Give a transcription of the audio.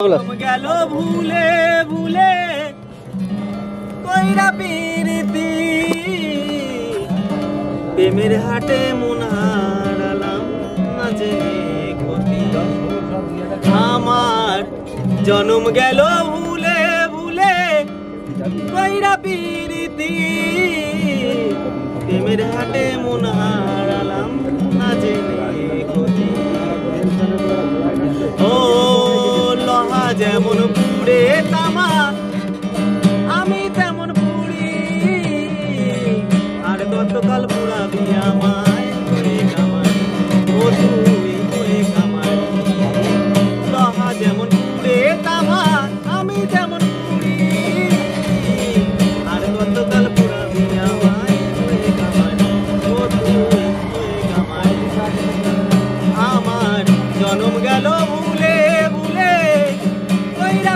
গেল ভুলে ভুলে কইরা পিরিতি প্রেমের হাটে মন হারালাম না জেনে ক্ষতি আমার জনম গেল ভুলে ভুলে কইরা পিরিতি প্রেমের হাটে মন হারালাম না জেনে ক্ষতি ও লোহা যেমন পুড়ে তামা আমি তেমন পুড়ি আর গতকাল পুরাবি আমায় করে কামাই ও তুই করে কামাই লোহা যেমন পুড়ে তামা আমি তেমন পুড়ি আর গতকাল পুরাবি আমায় করে কামাই ও তুই করে কামাই আমার জনম গেল ভুলে ভুলে কইরা